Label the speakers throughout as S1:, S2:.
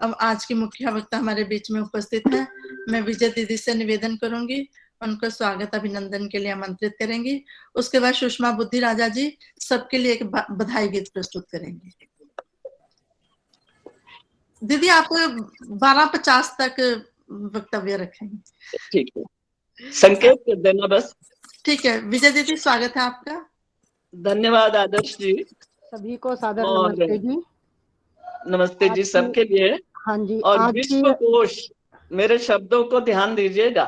S1: अब आज की मुख्य वक्ता हमारे बीच में उपस्थित हैं। मैं विजय दीदी से निवेदन करूंगी, उनको स्वागत अभिनंदन के लिए आमंत्रित करेंगी। उसके बाद सुषमा बुद्धि राजा जी सबके लिए एक बधाई गीत प्रस्तुत करेंगे। दीदी आप 12:50 तक वक्तव्य रखेंगे।
S2: ठीक है, संकेत कर देना बस।
S1: ठीक है, विजय दीदी स्वागत है आपका।
S2: धन्यवाद आदर्श जी।
S3: सभी को सादर
S2: और
S3: नमस्ते जी।
S2: नमस्ते जी सबके लिए।
S3: हाँ जी,
S2: और
S3: आज
S2: विश्व कोश, मेरे शब्दों को ध्यान दीजिएगा।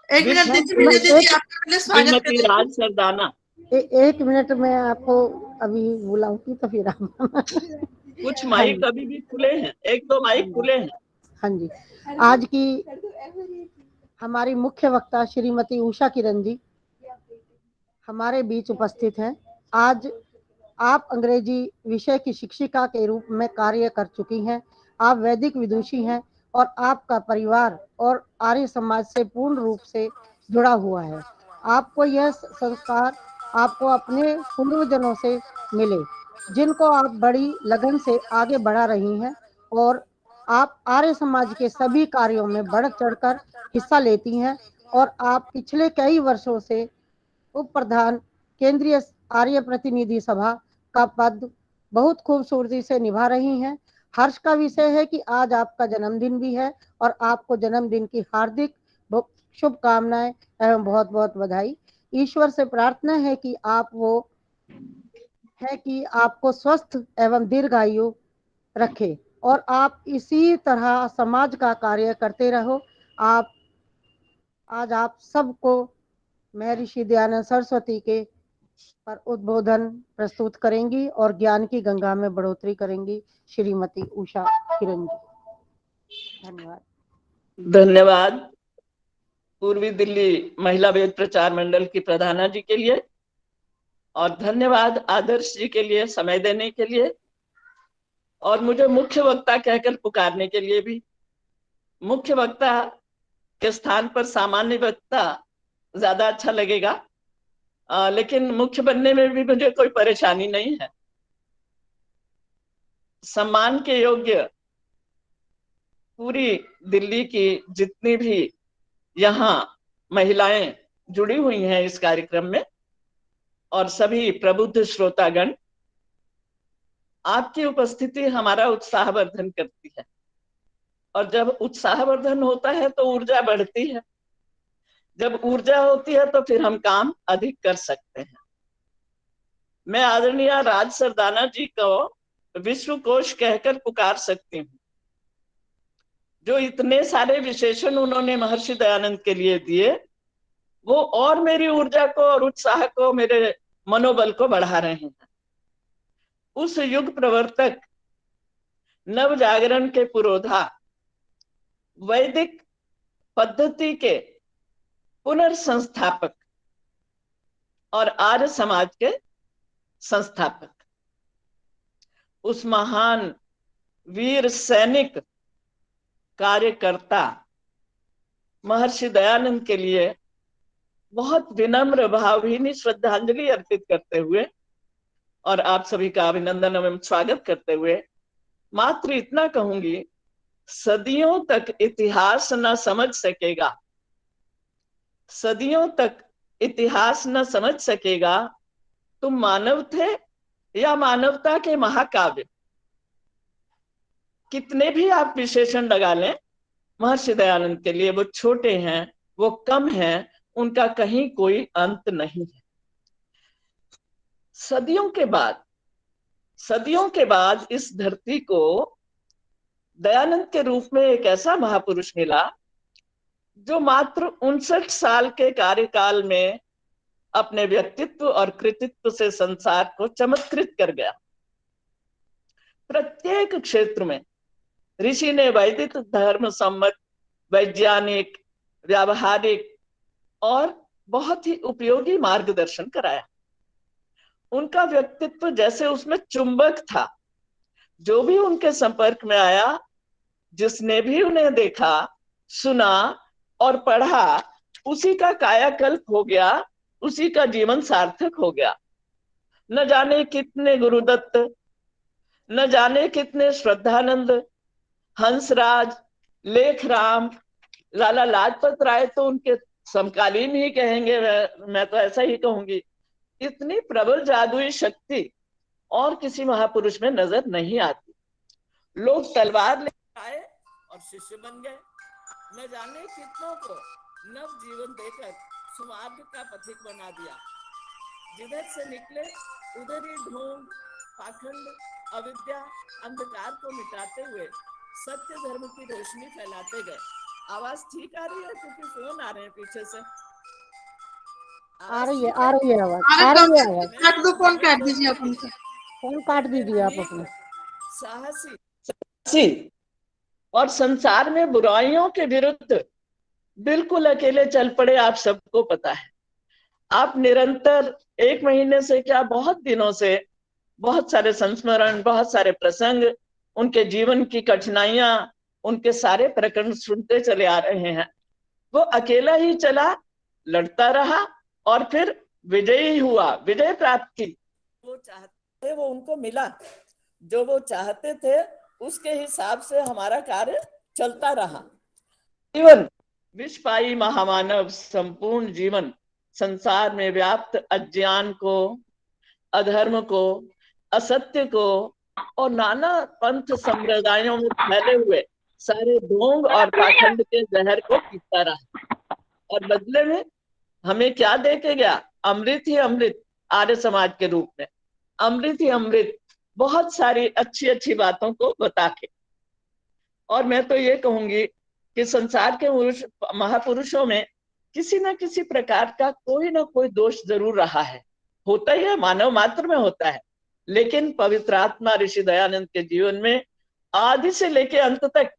S1: एक मिनट दीजिए विजय दीदी, आपका पहले स्वागत
S2: श्रीमती
S1: करेंगे।
S2: राज सरदाना।
S3: एक मिनट में आपको अभी बुलाऊंगी तो फिर आप
S2: कुछ माइक अभी भी खुले हैं, एक दो माइक खुले हैं।
S3: हाँ जी, आज की हमारी मुख्य वक्ता श्रीमती उषा किरण जी हमारे बीच उपस्थित हैं। आज आप अंग्रेजी विषय की शिक्षिका के रूप में कार्य कर चुकी हैं। आप वैदिक विदुषी हैं और आपका परिवार और आर्य समाज से पूर्ण रूप से जुड़ा हुआ है। आपको यह संस्कार आपको अपने पूर्वजनों से मिले, जिनको आप बड़ी लगन से आगे बढ़ा रही हैं और आप आर्य समाज के सभी कार्यों में बढ़ चढ़कर हिस्सा लेती हैं और आप पिछले कई वर्षों से उप प्रधान केंद्रीय आर्य प्रतिनिधि सभा का पद बहुत खूबसूरती से निभा रही हैं। हर्ष का विषय है कि आज आपका जन्मदिन भी है और आपको जन्मदिन की हार्दिक शुभकामनाएं एवं बहुत बहुत बधाई। ईश्वर से प्रार्थना है कि आपको स्वस्थ एवं दीर्घायु रखे और आप इसी तरह समाज का कार्य करते रहो। आज आप सबको महर्षि दयानंद सरस्वती के पर उद्बोधन प्रस्तुत करेंगी और ज्ञान की गंगा में बढ़ोतरी करेंगी श्रीमती उषा किरण जी। धन्यवाद।
S2: धन्यवाद पूर्वी दिल्ली महिला वेद प्रचार मंडल की प्रधाना जी के लिए, और धन्यवाद आदर्श जी के लिए समय देने के लिए, और मुझे मुख्य वक्ता कहकर पुकारने के लिए भी। मुख्य वक्ता के स्थान पर सामान्य वक्ता ज्यादा अच्छा लगेगा, लेकिन मुख्य बनने में भी मुझे कोई परेशानी नहीं है। सम्मान के योग्य पूरी दिल्ली की जितनी भी यहाँ महिलाएं जुड़ी हुई हैं इस कार्यक्रम में, और सभी प्रबुद्ध श्रोतागण, आपकी उपस्थिति हमारा उत्साहवर्धन करती है, और जब उत्साहवर्धन होता है तो ऊर्जा बढ़ती है। जब ऊर्जा होती है तो फिर हम काम अधिक कर सकते हैं। मैं आदरणीय राज सरदाना जी को विश्व कोश कहकर पुकार सकती हूँ। जो इतने सारे विशेषण उन्होंने महर्षि दयानंद के लिए दिए, वो और मेरी ऊर्जा को और उत्साह को, मेरे मनोबल को बढ़ा रहे हैं। उस युग प्रवर्तक, नव जागरण के पुरोधा, वैदिक पद्धति के पुनर्संस्थापक और आर्य समाज के संस्थापक, उस महान वीर सैनिक कार्यकर्ता महर्षि दयानंद के लिए बहुत विनम्र भावभीनी श्रद्धांजलि अर्पित करते हुए और आप सभी का अभिनंदन एवं स्वागत करते हुए मात्र इतना कहूंगी, सदियों तक इतिहास न समझ सकेगा, सदियों तक इतिहास न समझ सकेगा तुम मानव थे या मानवता के महाकाव्य। कितने भी आप विशेषण लगा लें महर्षि दयानंद के लिए, वो छोटे हैं, वो कम हैं, उनका कहीं कोई अंत नहीं है। सदियों के बाद इस धरती को दयानंद के रूप में एक ऐसा महापुरुष मिला जो मात्र 59 साल के कार्यकाल में अपने व्यक्तित्व और कृतित्व से संसार को चमत्कृत कर गया। प्रत्येक क्षेत्र में ऋषि ने वैदिक धर्म सम्मत, वैज्ञानिक, व्यावहारिक और बहुत ही उपयोगी मार्गदर्शन कराया। उनका व्यक्तित्व जैसे उसमें चुंबक था। जो भी उनके संपर्क में आया, जिसने भी उन्हें देखा, सुना और पढ़ा, उसी का कायाकल्प हो गया, उसी का जीवन सार्थक हो गया। न जाने कितने गुरुदत्त, न जाने कितने श्रद्धानंद हंसराज, लेखराम, लाला लाजपत राय तो उनके समकालीन ही कहेंगे, मैं तो ऐसा ही कहूंगी। इतनी प्रबल जादुई शक्ति और किसी महापुरुष में नजर नहीं आती। लोग तलवार लेकर आए और शिष्य बन गए। न जाने कितनों को नव जीवन देकर सुमार्ग का पथिक बना दिया। जिधर से निकले उधर ही ढोंग, पाखंड, अविद्या, अंधकार को मिटाते हुए सत्य धर्म की रोशनी फैलाते गए। आवाज ठीक आ रही है? क्योंकि फोन आ रहे हैं पीछे से।
S3: आ रही है आवाज,
S1: अरे
S3: आ रही है
S1: कब
S3: आवाज।
S1: काट दो, फोन काट दीजिए आप उनका।
S3: फोन काट दीजिए आप अपने।
S2: साहसी और संसार में बुराइयों के विरुद्ध बिल्कुल अकेले चल पड़े। आप सबको पता है, आप निरंतर 1 महीने से क्या, बहुत दिनों से बहुत सारे संस्मरण, बहुत सारे प्रसंग, उनके जीवन की कठिनाइयां, उनके सारे प्रकरण सुनते चले आ रहे हैं। वो अकेला ही चला, लड़ता रहा और फिर विजयी हुआ, विजय प्राप्त की। वो चाहते थे वो उनको मिला, जो वो चाहते थे उसके हिसाब से हमारा कार्य चलता रहा। जीवन विष पाई महामानव संपूर्ण जीवन संसार में व्याप्त अज्ञान को, अधर्म को, असत्य को और नाना पंथ संप्रदायों में फैले हुए सारे ढोंग और पाखंड के जहर को पीता रहा। और बदले में हमें क्या दे के गया? अमृत ही अमृत, आर्य समाज के रूप में अमृत ही अमृत, बहुत सारी अच्छी अच्छी बातों को बता के। और मैं तो ये कहूंगी कि संसार के महापुरुषों में किसी न किसी प्रकार का कोई ना कोई दोष जरूर रहा है, होता ही है, मानव मात्र में होता है। लेकिन पवित्र आत्मा ऋषि दयानंद के जीवन में आदि से लेके अंत तक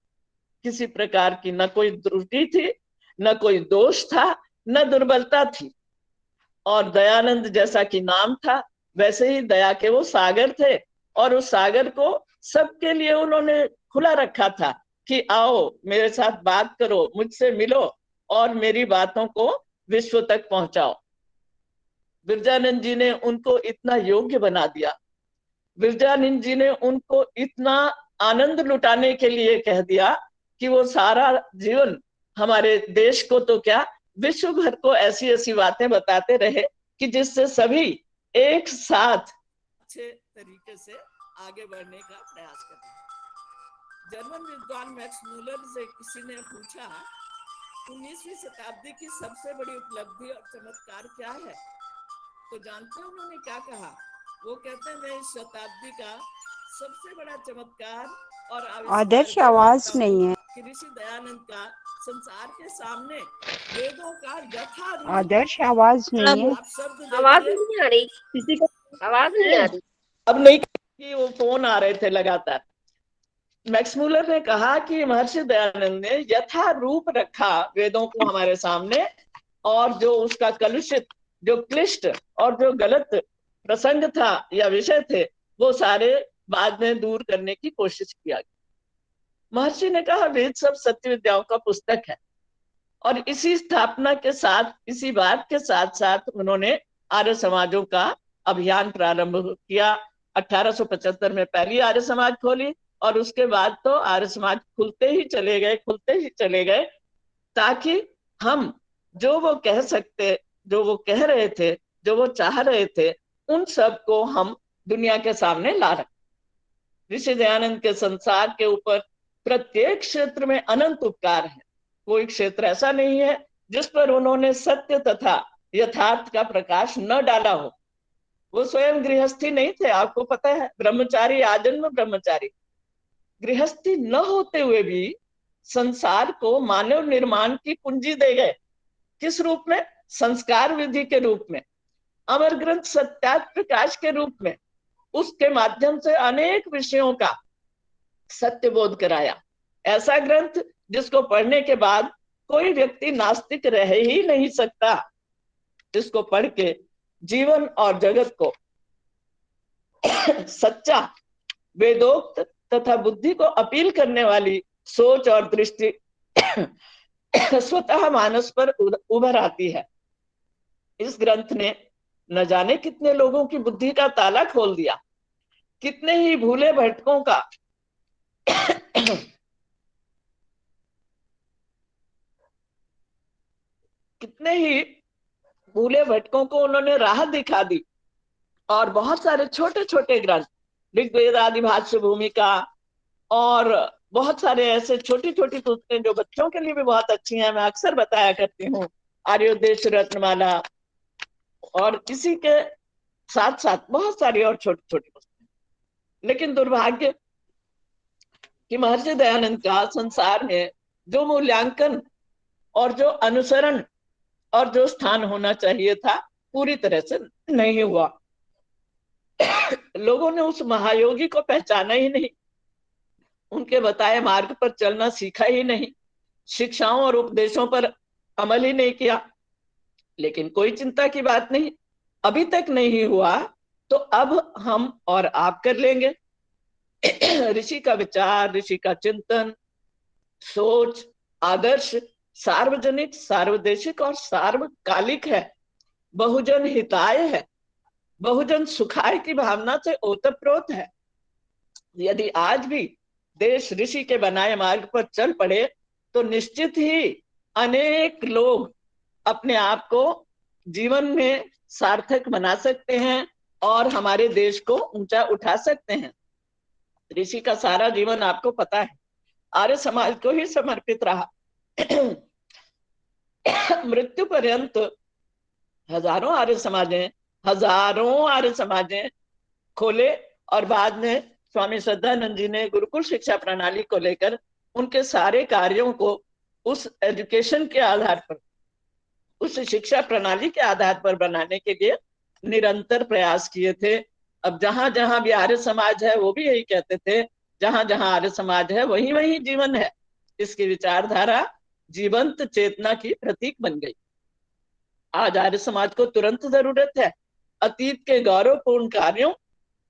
S2: किसी प्रकार की न कोई त्रुटि थी, न कोई दोष था, न दुर्बलता थी। और दयानंद जैसा कि नाम था, वैसे ही दया के वो सागर थे। और उस सागर को सबके लिए उन्होंने खुला रखा था कि आओ मेरे साथ बात करो, मुझसे मिलो और मेरी बातों को विश्व तक पहुंचाओ। विरजानंद जी ने उनको इतना योग्य बना दिया। विरजानंद जी ने उनको इतना आनंद लुटाने के लिए कह दिया कि वो सारा जीवन हमारे देश को तो क्या, विश्व भर को ऐसी ऐसी बातें बताते रहे कि जिससे सभी एक साथ अच्छे तरीके से आगे बढ़ने का प्रयास करें। जर्मन विद्वान मैक्स मूलर से किसी ने पूछा 19वीं शताब्दी की सबसे बड़ी उपलब्धि और चमत्कार क्या है? तो जानते हैं उन्होंने क्या कहा? वो कहते हैं मैं इस शताब्दी का सबसे बड़ा चमत्कार और
S4: आदर्श आवाज नहीं है।
S2: कि ऋषि दयानंद का संसार के सामने वेदों का यथारूप,
S4: आदर्श आवाज नहीं है।
S2: आप शब्द
S5: आवाज नहीं आ रही, किसी को आवाज नहीं आ रही।
S2: अब नहीं कि वो फोन आ रहे थे लगातार। मैक्स मूलर ने कहा कि महर्षि दयानंद ने यथारूप रखा वेदों को हमारे सामने, और जो उसका कलुषित, जो क्लिष्ट और जो गलत प्रसंग था या विषय थे, वो सारे बाद में दूर करने की कोशिश किया गया। महर्षि ने कहा वेद सब सत्य विद्याओं का पुस्तक है। और इसी स्थापना के साथ, इसी बात के साथ साथ उन्होंने आर्य समाजों का अभियान प्रारंभ किया। 1875 में पहली आर्य समाज खोली और उसके बाद तो आर्य समाज खुलते ही चले गए, ताकि हम जो वो कह सकते, जो वो कह रहे थे, जो वो चाह रहे थे, उन सब को हम दुनिया के सामने ला रहे। ऋषि दयानंद के संसार के ऊपर प्रत्येक क्षेत्र में अनंत उपकार है। कोई क्षेत्र ऐसा नहीं है जिस पर उन्होंने सत्य तथा यथार्थ का प्रकाश न डाला हो। वो स्वयं गृहस्थी नहीं थे, आपको पता है, ब्रह्मचारी, आजन्म ब्रह्मचारी। गृहस्थी न होते हुए भी संसार को मानव निर्माण की कुंजी दे गए। किस रूप में? संस्कार विधि के रूप में, अमर ग्रंथ सत्यार्थ प्रकाश के रूप में। उसके माध्यम से अनेक विषयों का सत्य बोध कराया। ऐसा ग्रंथ जिसको पढ़ने के बाद कोई व्यक्ति नास्तिक रह ही नहीं सकता। जिसको पढ़ के जीवन और जगत को सच्चा, वेदोक्त तथा बुद्धि को अपील करने वाली सोच और दृष्टि स्वतः मानस पर उभर आती है। इस ग्रंथ ने न जाने कितने लोगों की बुद्धि का ताला खोल दिया, कितने ही भूले भटकों का कितने ही भूले भटकों को उन्होंने राह दिखा दी। और बहुत सारे छोटे छोटे ग्रंथ, ऋग्वेद आदि भाष्य भूमिका, और बहुत सारे ऐसे छोटी छोटी पुस्तकें जो बच्चों के लिए भी बहुत अच्छी हैं, मैं अक्सर बताया करती हूँ, आर्योदेश रत्नमाला, और इसी के साथ साथ बहुत सारी और छोटी छोटी पुस्तकें। लेकिन दुर्भाग्य कि महर्षि दयानंद का संसार में जो मूल्यांकन और जो अनुसरण और जो स्थान होना चाहिए था, पूरी तरह से नहीं हुआ। लोगों ने उस महायोगी को पहचाना ही नहीं, उनके बताए मार्ग पर चलना सीखा ही नहीं, शिक्षाओं और उपदेशों पर अमल ही नहीं किया। लेकिन कोई चिंता की बात नहीं, अभी तक नहीं हुआ तो अब हम और आप कर लेंगे। ऋषि का विचार, ऋषि का चिंतन, सोच, आदर्श सार्वजनिक, सार्वदेशिक और सार्वकालिक है, बहुजन हिताय है, बहुजन सुखाय की भावना से ओतप्रोत है। यदि आज भी देश ऋषि के बनाए मार्ग पर चल पड़े तो निश्चित ही अनेक लोग अपने आप को जीवन में सार्थक बना सकते हैं और हमारे देश को ऊंचा उठा सकते हैं। ऋषि का सारा जीवन आपको पता है, आर्य समाज को ही समर्पित रहा। मृत्यु पर्यंत हजारों आर्य समाजें खोले, और बाद में स्वामी श्रद्धानंद जी ने गुरुकुल शिक्षा प्रणाली को लेकर उनके सारे कार्यों को उस एजुकेशन के आधार पर, उस शिक्षा प्रणाली के आधार पर बनाने के लिए निरंतर प्रयास किए थे। अब जहां जहां भी आर्य समाज है वो भी यही कहते थे, जहां जहां आर्य समाज है वहीं वहीं जीवन है। इसकी विचारधारा जीवंत चेतना की प्रतीक बन गई। आज आर्य समाज को तुरंत जरूरत है अतीत के गौरवपूर्ण कार्यों,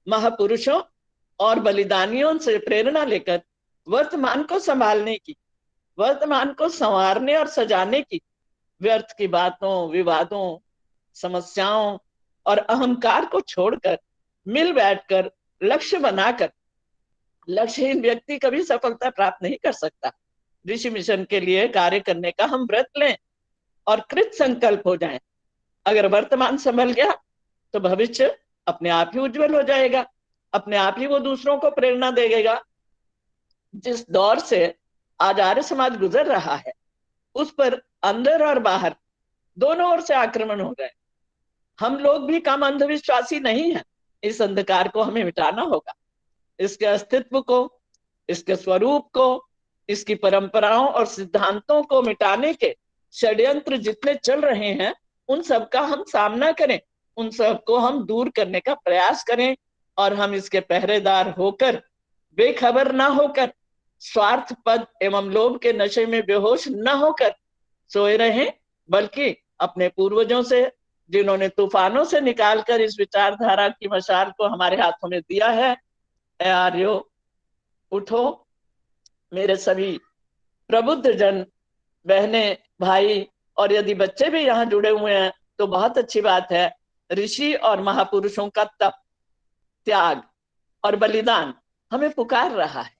S2: महापुरुषों और बलिदानियों से प्रेरणा लेकर वर्तमान को संभालने की, वर्तमान को संवारने और सजाने की, व्यर्थ की बातों, विवादों, समस्याओं और अहंकार को छोड़कर मिल बैठकर लक्ष्य बनाकर, लक्ष्यहीन व्यक्ति कभी सफलता प्राप्त नहीं कर सकता। ऋषि मिशन के लिए कार्य करने का हम व्रत लें और कृत संकल्प हो जाएं। अगर वर्तमान संभल गया तो भविष्य अपने आप ही उज्जवल हो जाएगा, अपने आप ही वो दूसरों को प्रेरणा देगा। जिस दौर से आज आर्य समाज गुजर रहा है उस पर अंदर और बाहर दोनों ओर से आक्रमण हो गए। हम लोग भी कम अंधविश्वासी नहीं हैं। इस अंधकार को हमें मिटाना होगा, इसके अस्तित्व को, इसके स्वरूप को, इसकी परंपराओं और सिद्धांतों को मिटाने के षड्यंत्र जितने चल रहे हैं उन सब का हम सामना करें, उन सब को हम दूर करने का प्रयास करें, और हम इसके पहरेदार होकर, बेखबर ना होकर, स्वार्थ पद एवं लोभ के नशे में बेहोश न होकर सोए रहें, बल्कि अपने पूर्वजों से, जिन्होंने तूफानों से निकालकर इस विचारधारा की मशाल को हमारे हाथों में दिया है, आर्यो उठो, मेरे सभी प्रबुद्ध जन, बहने, भाई, और यदि बच्चे भी यहाँ जुड़े हुए हैं तो बहुत अच्छी बात है। ऋषि और महापुरुषों का तप, त्याग और बलिदान हमें पुकार रहा है।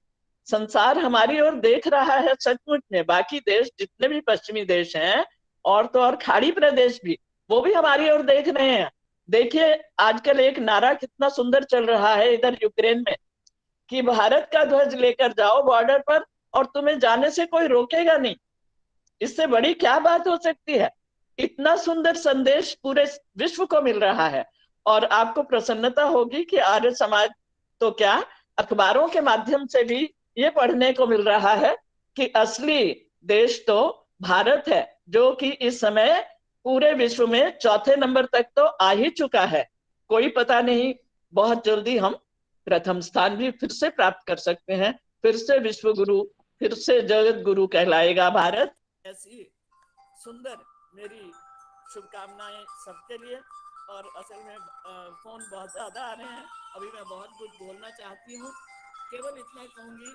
S2: संसार हमारी ओर देख रहा है सचमुच में। बाकी देश जितने भी पश्चिमी देश हैं और तो और खाड़ी प्रदेश भी, वो भी हमारी ओर देख रहे हैं। देखिए आजकल एक नारा कितना सुंदर चल रहा है इधर यूक्रेन में कि भारत का ध्वज लेकर जाओ बॉर्डर पर और तुम्हें जाने से कोई रोकेगा नहीं। इससे बड़ी क्या बात हो सकती है? इतना सुंदर संदेश पूरे विश्व को मिल रहा है। और आपको प्रसन्नता होगी कि आर्य समाज तो क्या, अखबारों के माध्यम से भी ये पढ़ने को मिल रहा है कि असली देश तो भारत है, जो कि इस समय पूरे विश्व में चौथे नंबर तक तो आ ही चुका है। कोई पता नहीं, बहुत जल्दी हम प्रथम स्थान भी फिर से प्राप्त कर सकते हैं, फिर से विश्व गुरु, फिर से जगत गुरु कहलाएगा भारत। ऐसी सुंदर मेरी शुभकामनाएं सबके लिए। और असल में फोन बहुत ज्यादा आ रहे हैं, अभी मैं बहुत कुछ बोलना चाहती हूँ। केवल इतना कहूंगी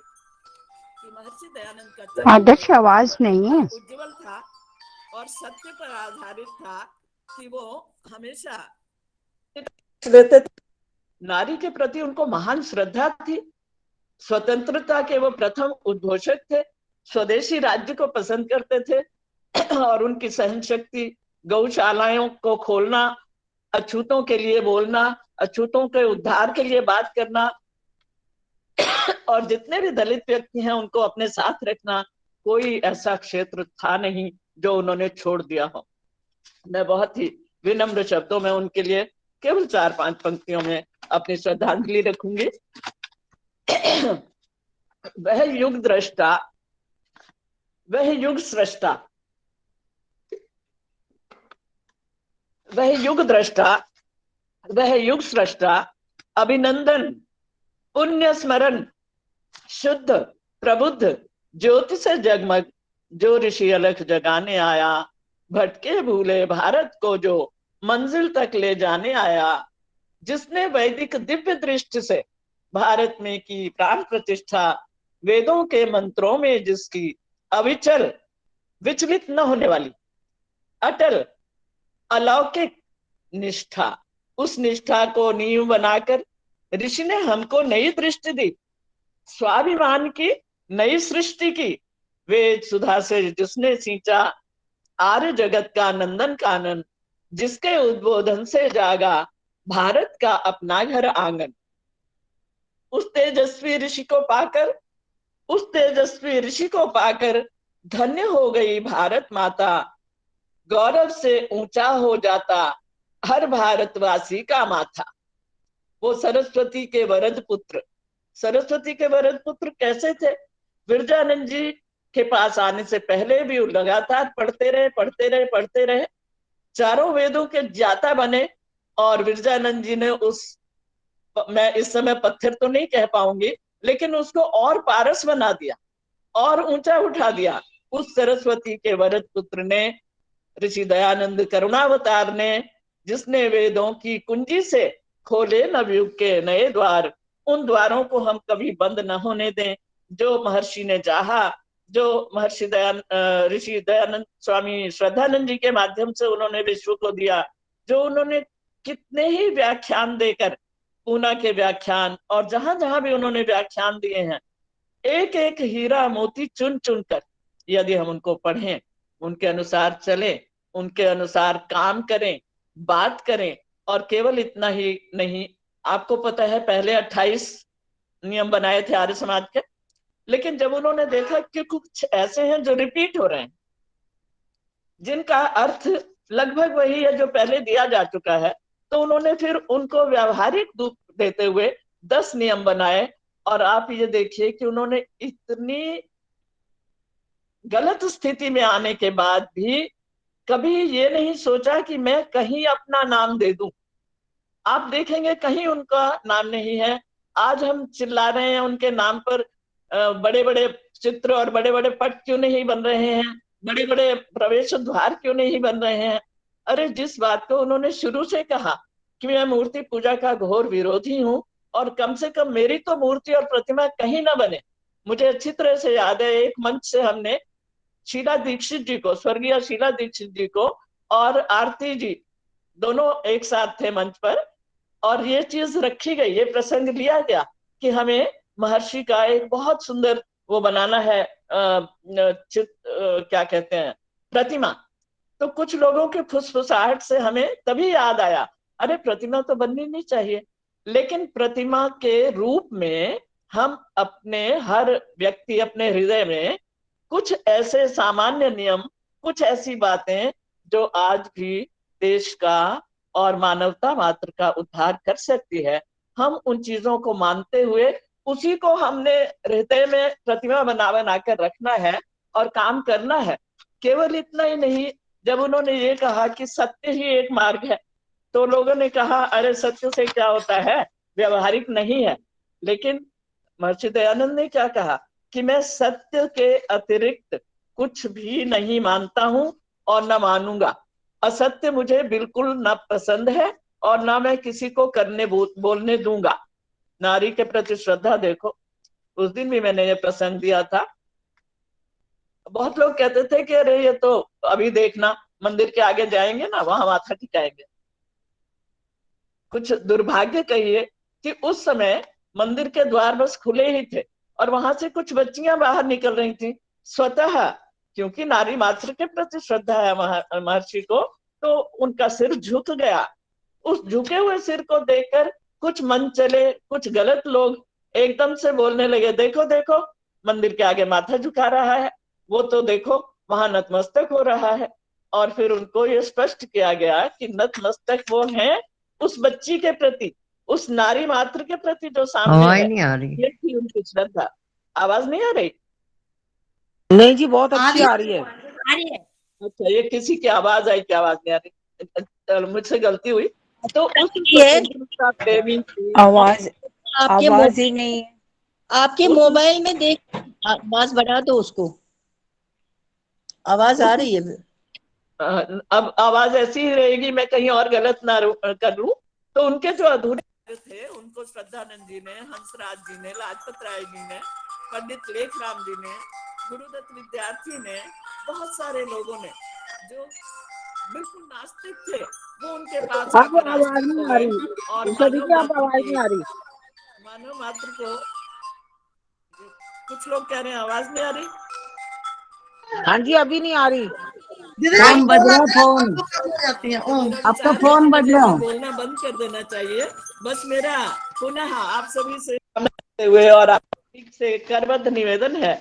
S2: कि महर्षि दयानंद का
S4: आदर्श आवाज नहीं है।
S2: उज्जवल था और सत्य पर आधारित था कि वो हमेशा लेते थे। नारी के प्रति उनको महान श्रद्धा थी। स्वतंत्रता के वो प्रथम उद्घोषक थे। स्वदेशी राज्य को पसंद करते थे। और उनकी सहन शक्ति, गौशालाओं को खोलना, अछूतों के लिए बोलना, अछूतों के उद्धार के लिए बात करना, और जितने भी दलित व्यक्ति हैं उनको अपने साथ रखना, कोई ऐसा क्षेत्र था नहीं जो उन्होंने छोड़ दिया हो। मैं बहुत ही विनम्र शब्दों में उनके लिए केवल 4-5 पंक्तियों में अपनी श्रद्धांजलि रखूंगी। वह युग दृष्टा, वह युग सृष्टा, वह युग दृष्टा, वह युग सृष्टा, अभिनंदन, पुण्य स्मरण, शुद्ध प्रबुद्ध, ज्योति से जगमग, जो ऋषि अलख जगाने आया, भटके भूले भारत को जो मंजिल तक ले जाने आया, जिसने वैदिक दिव्य दृष्टि से भारत में की प्राण प्रतिष्ठा, वेदों के मंत्रों में जिसकी अविचल, विचलित न होने वाली, अटल, अलौकिक निष्ठा, उस निष्ठा को नींव बनाकर ऋषि ने हमको नई दृष्टि दी, स्वाभिमान की नई सृष्टि की, वेद सुधा से जिसने सींचा आर्य जगत का नंदन कानन, जिसके उद्बोधन से जागा भारत का अपना घर आंगन। उस तेजस्वी ऋषि को पाकर, उस तेजस्वी ऋषि को पाकर धन्य हो गई भारत माता, गौरव से ऊंचा हो जाता हर भारतवासी का माथा। वो सरस्वती के वरद पुत्र, सरस्वती के वरद पुत्र कैसे थे? विरजानंद जी के पास आने से पहले भी लगातार पढ़ते रहे, चारों वेदों के ज्ञाता बने, और विरजानंद जी ने मैं इस समय पत्थर तो नहीं कह पाऊंगी, लेकिन उसको और पारस बना दिया और ऊंचा उठा दिया। उस सरस्वती के वरद पुत्र ने, ऋषि दयानंद करुणावतार ने, जिसने वेदों की कुंजी से खोले नवयुग के नए द्वार, उन द्वारों को हम कभी बंद न होने दें। जो महर्षि ने चाहा, जो महर्षि ऋषि दयानंद स्वामी श्रद्धानंद जी के माध्यम से उन्होंने विश्व को दिया, जो उन्होंने कितने ही व्याख्यान देकर, पूना के व्याख्यान और जहां जहां भी उन्होंने व्याख्यान दिए हैं, एक एक हीरा मोती चुन चुन कर यदि हम उनको पढ़ें, उनके अनुसार चलें, उनके अनुसार काम करें, बात करें, और केवल इतना ही नहीं, आपको पता है पहले 28 नियम बनाए थे आर्य समाज के, लेकिन जब उन्होंने देखा कि कुछ ऐसे हैं जो रिपीट हो रहे हैं, जिनका अर्थ लगभग वही है जो पहले दिया जा चुका है, तो उन्होंने फिर उनको व्यावहारिक रूप देते हुए 10 नियम बनाए। और आप ये देखिए कि उन्होंने इतनी गलत स्थिति में आने के बाद भी कभी ये नहीं सोचा कि मैं कहीं अपना नाम दे दूं। आप देखेंगे कहीं उनका नाम नहीं है। आज हम चिल्ला रहे हैं उनके नाम पर, बड़े बड़े चित्र और बड़े बड़े पट क्यों नहीं बन रहे हैं, बड़े बड़े प्रवेश द्वार क्यों नहीं बन रहे हैं? अरे जिस बात को उन्होंने शुरू से कहा कि मैं मूर्ति पूजा का घोर विरोधी हूं, और कम से कम मेरी तो मूर्ति और प्रतिमा कहीं ना बने। मुझे अच्छी तरह से याद है, एक मंच से हमने शीला दीक्षित जी को, स्वर्गीय शीला दीक्षित जी को और आरती जी दोनों एक साथ थे मंच पर, और ये चीज रखी गई, ये प्रसंग लिया गया कि हमें महर्षि का एक बहुत सुंदर वो बनाना है, क्या कहते हैं, प्रतिमा। तो कुछ लोगों के फुसफुसाहट से हमें तभी याद आया, अरे प्रतिमा तो बननी नहीं चाहिए, लेकिन प्रतिमा के रूप में हम अपने हर व्यक्ति अपने हृदय में कुछ ऐसे सामान्य नियम, कुछ ऐसी बातें जो आज भी देश का और मानवता मात्र का उद्धार कर सकती है, हम उन चीजों को मानते हुए उसी को हमने हृदय में प्रतिमा बना बना कर रखना है और काम करना है। केवल इतना ही नहीं, जब उन्होंने ये कहा कि सत्य ही एक मार्ग है, तो लोगों ने कहा अरे सत्य से क्या होता है, व्यवहारिक नहीं है। लेकिन महर्षि दयानंद ने क्या कहा कि मैं सत्य के अतिरिक्त कुछ भी नहीं मानता हूं और न मानूंगा। असत्य मुझे बिल्कुल न पसंद है और ना मैं किसी को करने बोलने दूंगा। नारी के प्रति श्रद्धा देखो, उस दिन भी मैंने ये प्रसंग दिया था। बहुत लोग कहते थे कि अरे ये तो अभी देखना, मंदिर के आगे जाएंगे ना, वहां माथा टिकाएंगे। कुछ दुर्भाग्य कहिए कि उस समय मंदिर के द्वार बस खुले ही थे और वहां से कुछ बच्चियां बाहर निकल रही थी, स्वतः क्योंकि नारी मात्र के प्रति श्रद्धा है महर्षि को, तो उनका सिर झुक गया। उस झुके हुए सिर को देखकर कुछ मन चले, कुछ गलत लोग एकदम से बोलने लगे, देखो देखो मंदिर के आगे माथा झुका रहा है, वो तो देखो वहां नतमस्तक हो रहा है। और फिर उनको ये स्पष्ट किया गया कि नतमस्तक वो हैं उस बच्ची के प्रति, उस नारी मात्र के प्रति जो सामने
S6: आवाज
S2: है।
S6: नहीं आ रही।
S2: ये थी उनकी श्रद्धा। आवाज नहीं आ रही?
S4: नहीं जी, बहुत अच्छी आ रही है।
S2: अच्छा, ये किसी की आवाज आई, क्या आवाज नहीं आ रही? मुझसे गलती हुई। तो उस प्रेमी थी।
S4: आवाज
S5: आपके
S4: आवाज ही नहीं है।
S5: आपके मोबाइल में देख, आवाज बढ़ा दो उसको, आवाज आ रही है।
S2: अब आवाज ऐसी ही रहेगी, मैं कहीं और गलत ना कर लूं। तो उनके जो अधूरे थे उनको श्रद्धानंद जी ने, हंसराज जी ने, लाजपत राय जी ने, पंडित लेखराम जी ने, गुरुदत्त विद्यार्थी ने, बहुत सारे लोगों ने जो बिल्कुल नास्तिक थे वो उनके पास आकर
S4: आवाज नहीं आ रही।
S2: और
S4: आवाज नहीं आ रही।
S2: मानव मात्र को, कुछ लोग कह रहे हैं आवाज नहीं आ रही।
S4: हाँ जी, अभी नहीं आ रही।
S1: फोन
S6: बज रहा है, फोन।
S1: हो जाती है।
S6: आपका फोन बज रहा है।
S2: बोलना बंद कर देना चाहिए। बस मेरा पुनः आप सभी से हुए और आप से करबद्ध निवेदन है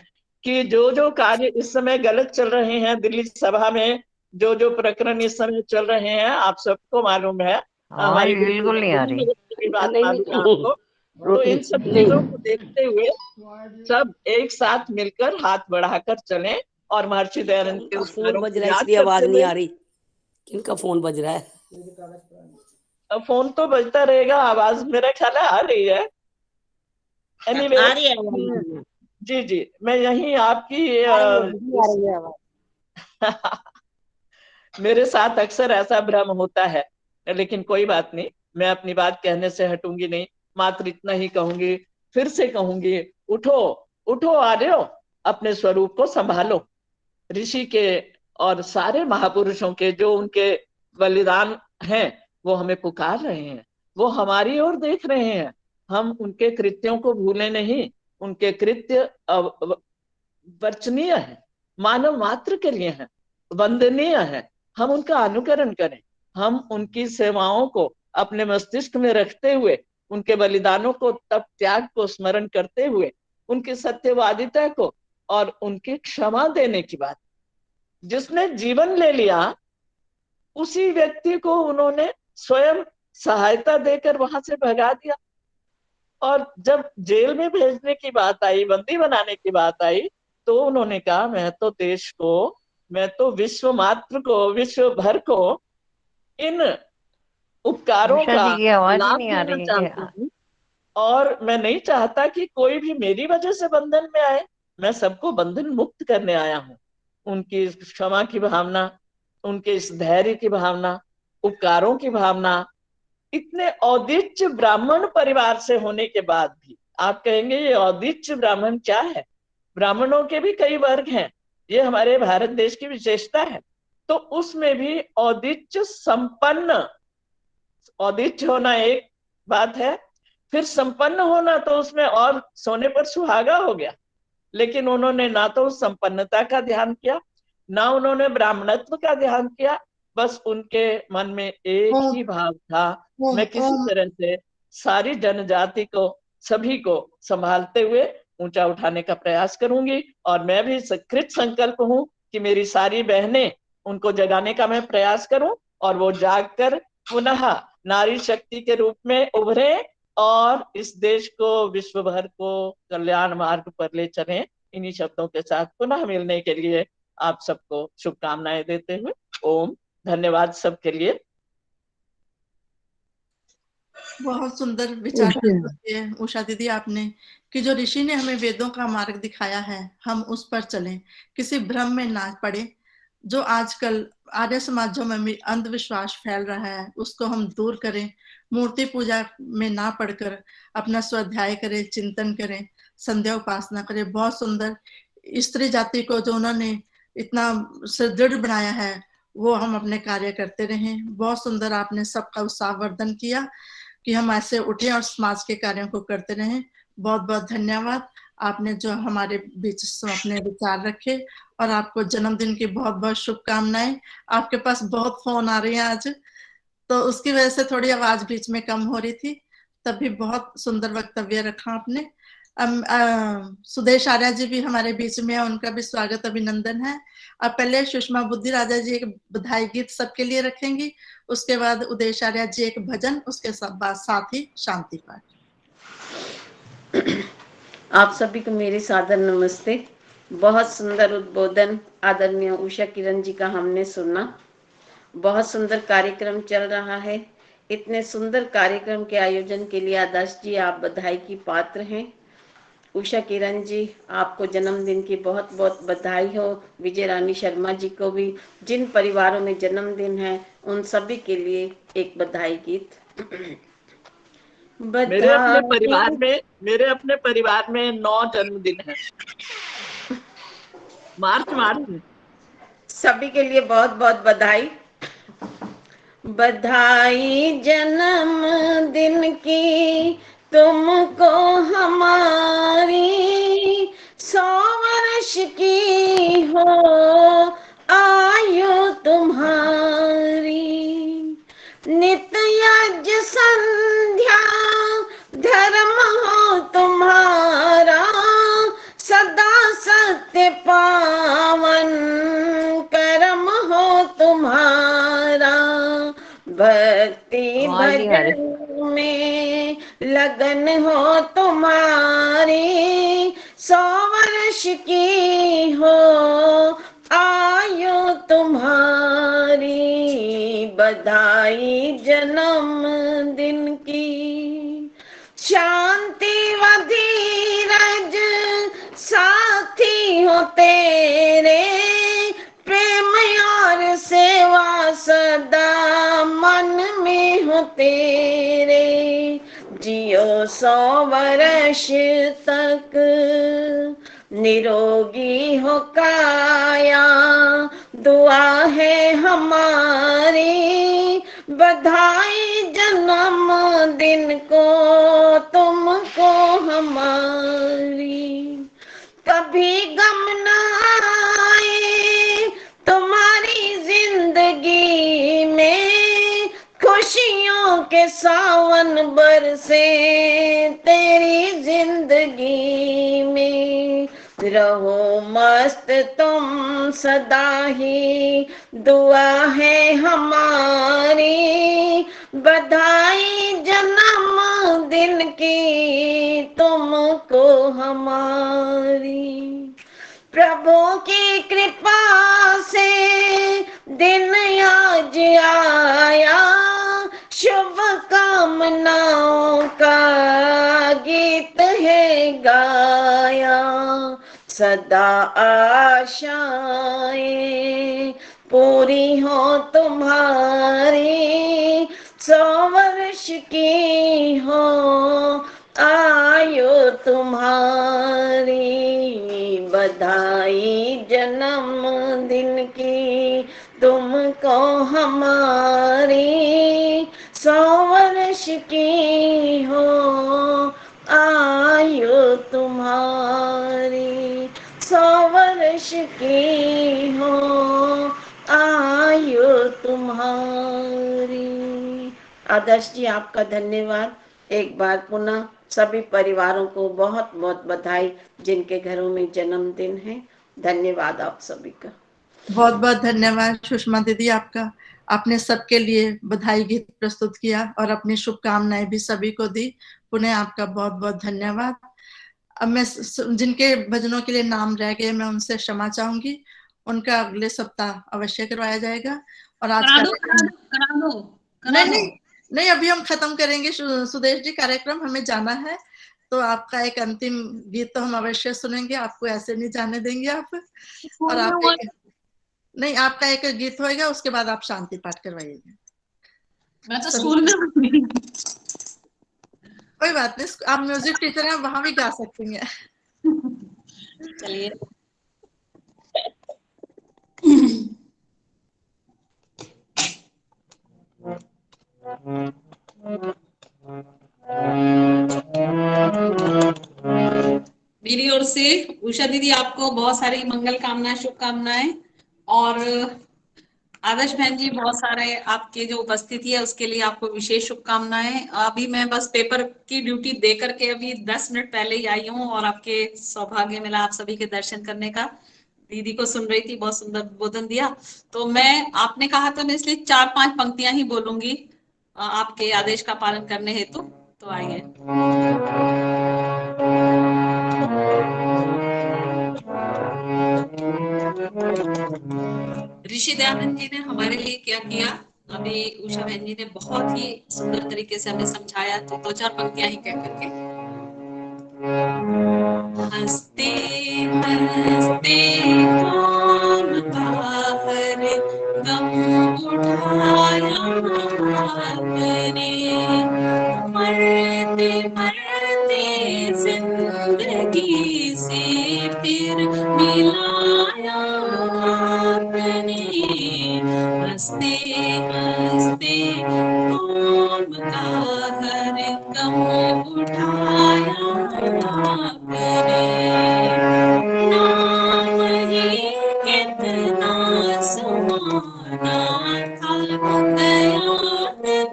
S2: कि जो जो कार्य इस समय गलत चल रहे हैं दिल्ली सभा में, जो जो प्रकरण इस समय चल रहे हैं, आप सबको मालूम है, हमारी
S6: बिल्कुल नहीं आ रही।
S2: बात मालूम है आपको। तो इन सब चीजों को देखते हुए सब एक साथ मिलकर हाथ बढ़ाकर चलें और महर्षि दयानंद के उस
S7: फोन बज रहा है इसलिए आवाज नहीं आ रही। किनका फोन बज रहा है?
S2: फोन तो बजता रहेगा, आवाज मेरा ख्याल है आ रही है। एनीवे,
S5: आ रही है।
S2: जी जी, मैं यही आपकी मेरे साथ अक्सर ऐसा भ्रम होता है, लेकिन कोई बात नहीं, मैं अपनी बात कहने से हटूंगी नहीं। मात्र इतना ही कहूंगी, फिर से कहूंगी, उठो उठो आर्यो, अपने स्वरूप को संभालो। ऋषि के और सारे महापुरुषों के जो उनके बलिदान हैं वो हमें पुकार रहे हैं, वो हमारी ओर देख रहे हैं। हम उनके कृत्यों को भूले नहीं। उनके कृत्य वर्चनीय है, मानव मात्र के लिए है, वंदनीय है। हम उनका अनुकरण करें, हम उनकी सेवाओं को अपने मस्तिष्क में रखते हुए, उनके बलिदानों को, तप त्याग को स्मरण करते हुए, उनकी सत्यवादिता को और उनकी क्षमा देने की बात। जिसने जीवन ले लिया उसी व्यक्ति को उन्होंने स्वयं सहायता देकर वहां से भगा दिया। और जब जेल में भेजने की बात आई, बंदी बनाने की बात आई, तो उन्होंने कहा मैं तो देश को, मैं तो विश्व मात्र को, विश्व भर को इन उपकारों का लाभ देना चाहता हूँ। और मैं नहीं चाहता कि कोई भी मेरी वजह से बंधन में आए। मैं सबको बंधन मुक्त करने आया हूँ। उनकी क्षमा की भावना, उनके इस धैर्य की भावना, उपकारों की भावना, इतने औदिच्य ब्राह्मण परिवार से होने के बाद भी आप कहेंगे ये औदिच्य ब्राह्मण क्या है? ब्राह्मणों के भी कई वर्ग हैं, ये हमारे भारत देश की विशेषता है। तो उसमें भी औदिच्य संपन्न, औदिच्य होना एक बात है, फिर संपन्न होना तो उसमें और सोने पर सुहागा हो गया। लेकिन उन्होंने ना तो संपन्नता का ध्यान किया, ना उन्होंने ब्राह्मणत्व का ध्यान किया। बस उनके मन में एक ही भाव था, मैं किसी तरह से सारी जनजाति को, सभी को संभालते हुए ऊंचा उठाने का प्रयास करूंगी। और मैं भी कृत संकल्प हूं कि मेरी सारी बहनें, उनको जगाने का मैं प्रयास करूं और वो जागकर पुनः नारी शक्ति के रूप में उभरे और इस देश को, विश्व भर को कल्याण मार्ग पर ले चलें। इन्हीं शब्दों के साथ पुनः मिलने के लिए आप सबको शुभकामनाएं देते हुए ओम। धन्यवाद सबके लिए।
S1: बहुत सुंदर विचार दिए उषा दीदी आपने, कि जो ऋषि ने हमें वेदों का मार्ग दिखाया है हम उस पर चलें, किसी भ्रम में ना पड़े। जो आजकल आर्य समाजों में भी अंधविश्वास फैल रहा है उसको हम दूर करें, मूर्ति पूजा में ना पढ़कर अपना स्वाध्याय करें, चिंतन करें, संध्या उपासना करें। बहुत सुंदर। स्त्री जाति को जो उन्होंने इतना सुदृढ़ बनाया है वो हम अपने कार्य करते रहें। बहुत सुंदर आपने सबका उत्साहवर्धन किया कि हम ऐसे उठे और समाज के कार्यों को करते रहें। बहुत बहुत धन्यवाद। आपने जो हमारे बीच अपने विचार रखे, और आपको जन्मदिन की बहुत बहुत शुभकामनाएं। आपके पास बहुत फोन आ रही हैं आज, तो उसकी वजह से थोड़ी आवाज बीच में कम हो रही थी। तब भी बहुत सुंदर वक्तव्य रखा आपने। सुदेश आर्या जी भी हमारे बीच में है, उनका भी स्वागत अभिनंदन है। अब पहले सुषमा बुद्धि राजा जी एक बधाई गीत सबके लिए रखेंगी, उसके बाद उदेश आर्या जी एक भजन, उसके बाद साथ ही शांति पाठ।
S8: आप सभी को मेरे सादर नमस्ते। बहुत सुंदर उद्बोधन आदरणीय उषा किरण जी का हमने सुना। बहुत सुंदर कार्यक्रम चल रहा है। इतने सुंदर कार्यक्रम के आयोजन के लिए आदर्श जी आप बधाई की पात्र हैं। उषा किरण जी आपको जन्मदिन की बहुत बहुत बधाई हो। विजय रानी शर्मा जी को भी, जिन परिवारों में जन्मदिन है उन सभी के लिए एक बधाई गीत।
S2: मेरे अपने
S8: बधाई
S2: परिवार में 9 जन्मदिन है, मार्च में।
S8: सभी के लिए बहुत बहुत बधाई। बधाई जन्मदिन की तुमको हमारी, 100 वर्ष की हो आयु तुम्हारी। नित्य यज्ञ संध्या धर्म हो तुम्हारा, सदा सत्य पावन कर्म हो तुम्हारा। भक्ति भजन में लगन हो तुम्हारी, 100 वर्ष की हो आयु तुम्हारी। बधाई जन्मदिन की। शांति व धीरज साथी हो तेरे, प्रेम और सेवा सदा मन में हो तेरे। जियो 100 वर्ष तक निरोगी हो काया, दुआ है हमारी। बधाई जन्मदिन को तुमको हमारी। कभी गम न आए तुम्हारी जिंदगी में, खुशियों के सावन बरसे तेरी जिंदगी में। रहो मस्त तुम सदा ही, दुआ है हमारी। बधाई जन्मदिन की तुमको हमारी। प्रभु की कृपा से दिन आज आया, शुभ कामनाओं का गीत है गाया। सदा आशाएं पूरी हो तुम्हारी, 100 वर्ष की हो आयु तुम्हारी। बधाई जन्मदिन की तुमको हमारी, 100 वर्ष की हो आयु तुम्हारी। 100 वर्ष की हो आयु तुम्हारी। आदर्श जी आपका धन्यवाद। एक बार पुनः सभी परिवारों को बहुत बहुत बधाई जिनके घरों में जन्मदिन है। धन्यवाद आप सभी का।
S1: बहुत बहुत धन्यवाद सुषमा दीदी आपका। आपने सबके लिए बधाई गीत प्रस्तुत किया और अपनी शुभकामनाएं भी सभी को दी। पुनः आपका बहुत बहुत धन्यवाद। अब मैं जिनके भजनों के लिए नाम रह गए मैं उनसे क्षमा चाहूंगी। उनका अगले सप्ताह अवश्य करवाया जाएगा। और आज नहीं अभी हम खत्म करेंगे सुदेश जी कार्यक्रम, हमें जाना है। तो आपका एक अंतिम गीत तो हम अवश्य सुनेंगे, आपको ऐसे नहीं जाने देंगे आप। और आप नहीं, आपका एक गीत होएगा, उसके बाद आप शांति पाठ करवाइएगा।
S5: मैं तो स्कूल में
S1: कोई बात नहीं, आप म्यूजिक टीचर हैं, वहां भी गा सकती हैं।
S5: चलिए। मेरी
S9: से। उषा दीदी आपको बहुत सारी मंगल कामनाएं, शुभकामनाएं। और आदर्श बहन जी, बहुत सारे आपके जो उपस्थिति है उसके लिए आपको विशेष शुभकामनाएं। अभी मैं बस पेपर की ड्यूटी दे करके अभी 10 मिनट पहले ही आई हूँ और आपके सौभाग्य मिला आप सभी के दर्शन करने का। दीदी को सुन रही थी, बहुत सुंदर उद्बोधन दिया। तो मैं, आपने कहा था मैं इसलिए 4-5 पंक्तियां ही बोलूंगी आपके आदेश का पालन करने हेतु। तो आइए। ऋषि दयानंद जी ने हमारे लिए क्या किया, अभी उषा बहन जी ने बहुत ही सुंदर तरीके से हमें समझाया। तो 2-4 पंक्तियां ही कह करके। हंसते हंसते कौन बाहर गम उठाया आपने, मरते मरते जिंदगी से फिर मिलाया आपने। हंसते हंसते कौन बाहर गम उठाया आपने, नाम ही कितना सुहाना था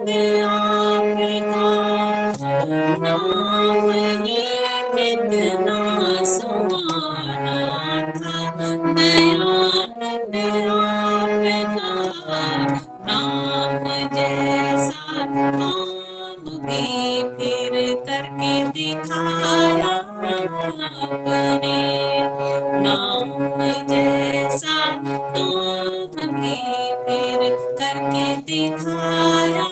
S9: दयानंद आपका, नाम ही कितना सुहाना था दयानंद आपका, नाम जैसा काम भी फिर करके दिखाया आपने, नाम जैसा काम भी फिर करके दिखाया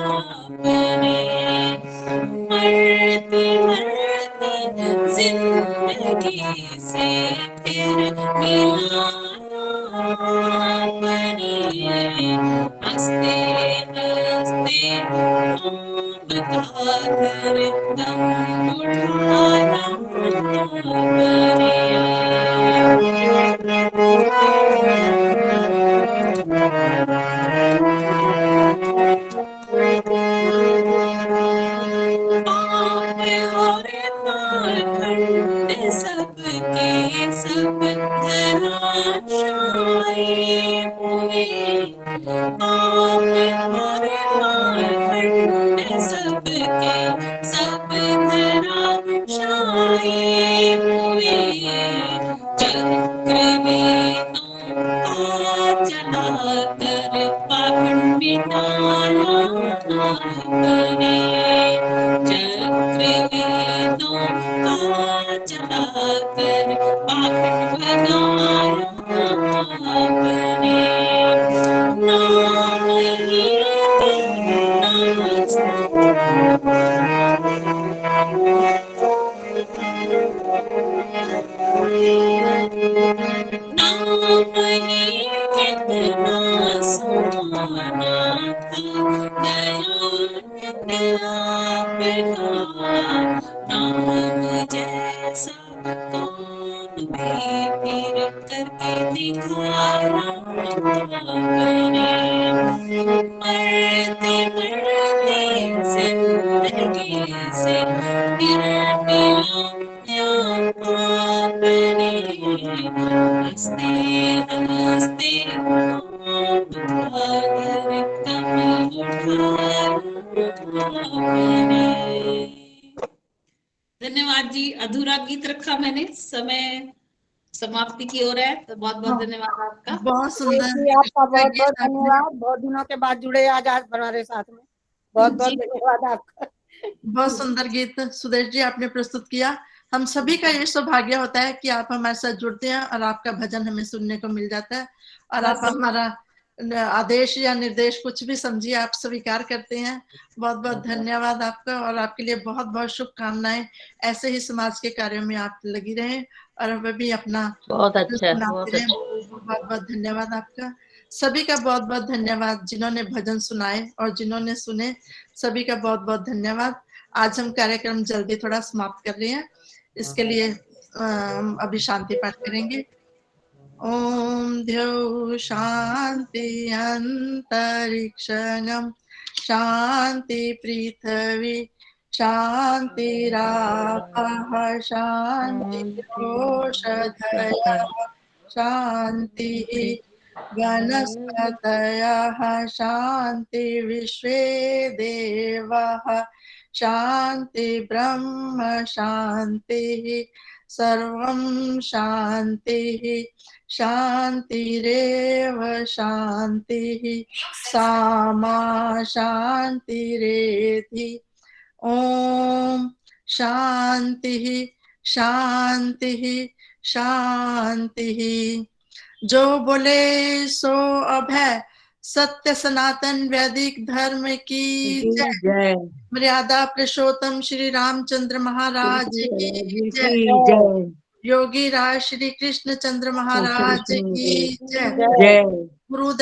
S9: आपने, मरते मरते जिंदगी से फिर मिलाया आपने, हंसते हंसते बताकर गम उठाया सबके सब धराशायी हुए, सबके सब धराशायी हुए, चक्रवेदों का चलाकर पाखंड मिटाया आपने, चक्रवेदों का चलाकर पाखंड भगाया आपने, नाम ही नाम ही कितना सुहाना था दयानंद आपका, नाम जैसा कौन भी फिर करके दिखाया आपने, मरते मरते जिंदगी से फिर मिलाया आपने, हंसते हंसते बताकर गम उठाया आपने। धन्यवाद जी। अधूरा गीत रखा मैंने, समय समाप्ति की ओर है, तो बहुत बहुत धन्यवाद आपका।
S1: बहुत सुंदर
S3: आपका बहुत बहुत धन्यवाद। बहुत दिनों के बाद जुड़े आज हमारे साथ में, बहुत बहुत धन्यवाद आपका।
S1: बहुत सुंदर गीत सुदेश जी आपने प्रस्तुत किया। हम सभी का ये सौभाग्य होता है कि आप हमारे साथ जुड़ते हैं और आपका भजन हमें सुनने को मिल जाता है, और आप हमारा आदेश या निर्देश कुछ भी समझिए आप स्वीकार करते हैं। बहुत बहुत धन्यवाद आपका, और आपके लिए बहुत बहुत शुभकामनाएं। ऐसे ही समाज के कार्यों में आप लगी रहें और हमें भी अपना
S5: बहुत अच्छा,
S1: बहुत बहुत धन्यवाद आपका। सभी का बहुत बहुत धन्यवाद जिन्होंने भजन सुनाए और जिन्होंने सुने, सभी का बहुत बहुत धन्यवाद। आज हम कार्यक्रम जल्दी थोड़ा समाप्त कर रहे हैं, इसके लिए अभी शांति पाठ करेंगे। ओम द्यौ शांति अंतरिक्षगम शांति पृथ्वी शान्तिरापः शान्तिरोषधयः शान्तिः वनस्पतयः शान्ति विश्वे देवाः शान्ति ब्रह्म शान्तिः सर्वं शान्तिः शान्तिरेव शान्तिः सामा शान्तिरेधि ओम शांतिः शांतिः शांतिः। जो बोले सो अभय सत्य सनातन वैदिक धर्म की जय।
S4: जय
S1: मर्यादा पुरुषोत्तम श्री रामचंद्र महाराज की जय।
S4: जय
S1: योगी राज श्री कृष्ण चंद्र महाराज की जय।
S4: जय
S1: गुरुदेव